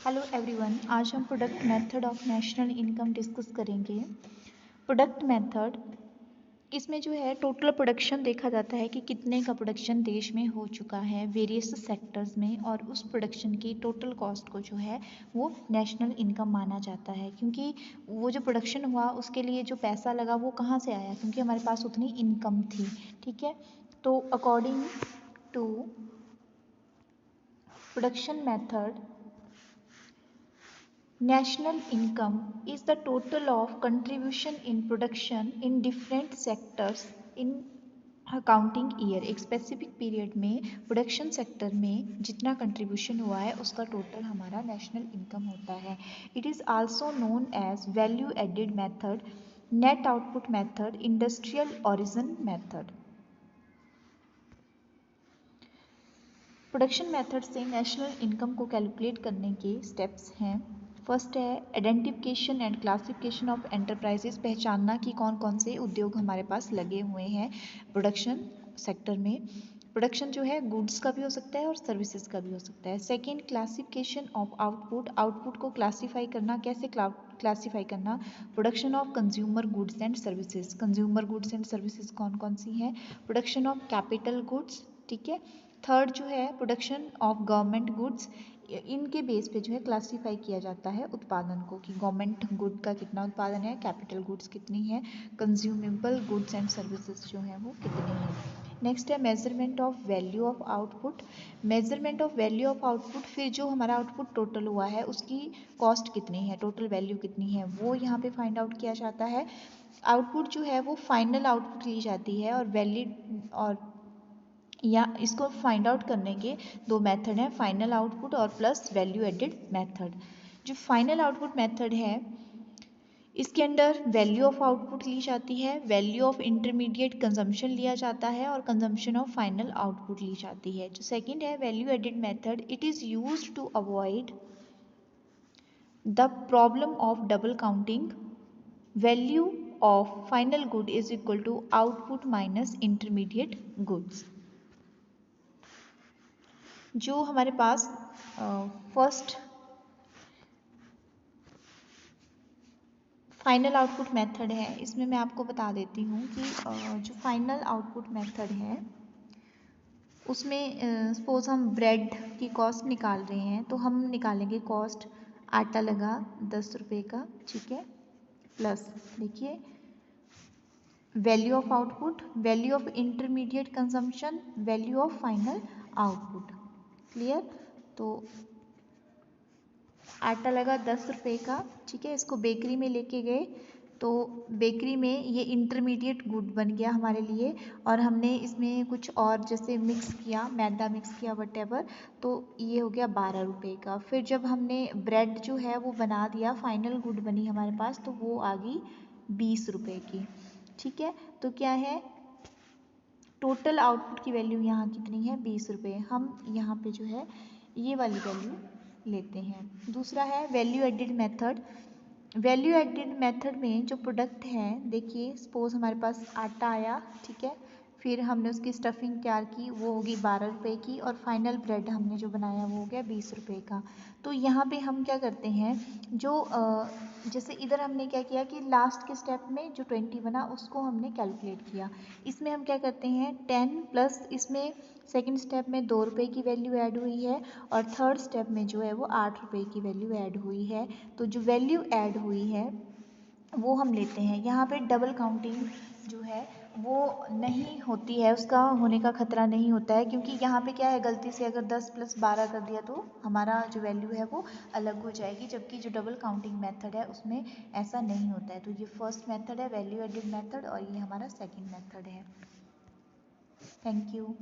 Hello everyone, आज हम product method of national income discuss करेंगे। प्रोडक्ट मेथड, इसमें जो है टोटल प्रोडक्शन देखा जाता है कि कितने का प्रोडक्शन देश में हो चुका है वेरियस सेक्टर्स में, और उस प्रोडक्शन की टोटल कॉस्ट को जो है वो नेशनल इनकम माना जाता है। क्योंकि वो जो प्रोडक्शन हुआ उसके लिए जो पैसा लगा वो कहाँ से आया, क्योंकि हमारे पास उतनी इनकम थी। ठीक है, तो according to production method, national income is the total of contribution in production in different sectors in accounting year. एक स्पेसिफिक पीरियड में प्रोडक्शन सेक्टर में जितना कंट्रीब्यूशन हुआ है उसका टोटल हमारा नेशनल इनकम होता है। It is also known as value added method, net output method, industrial origin method. Production method से नेशनल इनकम को कैलकुलेट करने के स्टेप्स हैं। फर्स्ट है identification and classification of enterprises, पहचानना कि कौन कौन से उद्योग हमारे पास लगे हुए हैं प्रोडक्शन सेक्टर में। प्रोडक्शन जो है गुड्स का भी हो सकता है और सर्विसेज का भी हो सकता है। Second, classification of output, output को क्लासीफाई करना। कैसे क्लासीफाई करना? Production of consumer goods and services, consumer goods and services कौन कौन सी हैं? प्रोडक्शन ऑफ कैपिटल गुड्स, ठीक है। थर्ड जो है प्रोडक्शन ऑफ गवर्नमेंट गुड्स, इनके बेस पे जो है क्लासीफाई किया जाता है उत्पादन को कि गवर्नमेंट गुड का कितना उत्पादन है, कैपिटल गुड्स कितनी है, कंज्यूमेबल गुड्स एंड सर्विसेज जो है वो कितनी है। नेक्स्ट है measurement of value of output, measurement of value of output, फिर जो हमारा आउटपुट टोटल हुआ है उसकी कॉस्ट कितनी है, टोटल वैल्यू कितनी है, वो यहाँ पे फाइंड आउट किया जाता है। आउटपुट जो है वो फाइनल आउटपुट ली जाती है, और वैलिड और या इसको फाइंड आउट करने के दो मेथड हैं, फाइनल आउटपुट और प्लस वैल्यू एडेड मेथड। जो फाइनल आउटपुट मेथड है इसके अंदर वैल्यू ऑफ आउटपुट ली जाती है, वैल्यू ऑफ इंटरमीडिएट कंजम्पशन लिया जाता है और कंजम्पशन ऑफ फाइनल आउटपुट ली जाती है। जो सेकंड है value added method, it is used to avoid the problem of double counting. Value of final good is equal to output minus intermediate goods. जो हमारे पास फर्स्ट फाइनल आउटपुट मेथड है, इसमें मैं आपको बता देती हूँ कि जो फाइनल आउटपुट मेथड है उसमें सपोज हम ब्रेड की कॉस्ट निकाल रहे हैं, तो हम निकालेंगे कॉस्ट, आटा लगा 10 रुपये का, ठीक है, प्लस देखिए value of output, value of intermediate consumption, value of final output. Clear? तो आटा लगा 10 रुपये का, ठीक है, इसको बेकरी में लेके गए, तो बेकरी में ये इंटरमीडिएट गुड बन गया हमारे लिए, और हमने इसमें कुछ और जैसे मिक्स किया, मैदा मिक्स किया वटेवर, तो ये हो गया 12 रुपये का। फिर जब हमने ब्रेड जो है वो बना दिया, फाइनल गुड बनी हमारे पास, तो वो आ गई 20 रुपये की, ठीक है। तो क्या है, टोटल आउटपुट की वैल्यू यहाँ कितनी है, 20 रुपये। हम यहाँ पे जो है ये वाली वैल्यू लेते हैं। दूसरा है value added method. Value added method में जो प्रोडक्ट है, देखिए सपोज हमारे पास आटा आया, ठीक है, फिर हमने उसकी स्टफिंग तैयार की, वो होगी 12 रुपये की, और फाइनल ब्रेड हमने जो बनाया वो हो गया 20 रुपये का। तो यहाँ पे हम क्या करते हैं, जो जैसे इधर हमने क्या किया कि लास्ट के स्टेप में जो 20 बना उसको हमने कैलकुलेट किया। इसमें हम क्या करते हैं 10 प्लस, इसमें सेकंड स्टेप में 2 रुपये की वैल्यू ऐड हुई है, और थर्ड स्टेप में जो है वो 8 रुपये की वैल्यू ऐड हुई है। तो जो वैल्यू ऐड हुई है वो हम लेते हैं। यहाँ पे डबल काउंटिंग जो है वो नहीं होती है, उसका होने का खतरा नहीं होता है, क्योंकि यहाँ पे क्या है, गलती से अगर 10 + 12 कर दिया तो हमारा जो वैल्यू है वो अलग हो जाएगी, जबकि जो डबल काउंटिंग मेथड है उसमें ऐसा नहीं होता है। तो ये फर्स्ट मेथड है वैल्यू एडेड मेथड, और ये हमारा सेकंड मेथड है। Thank you.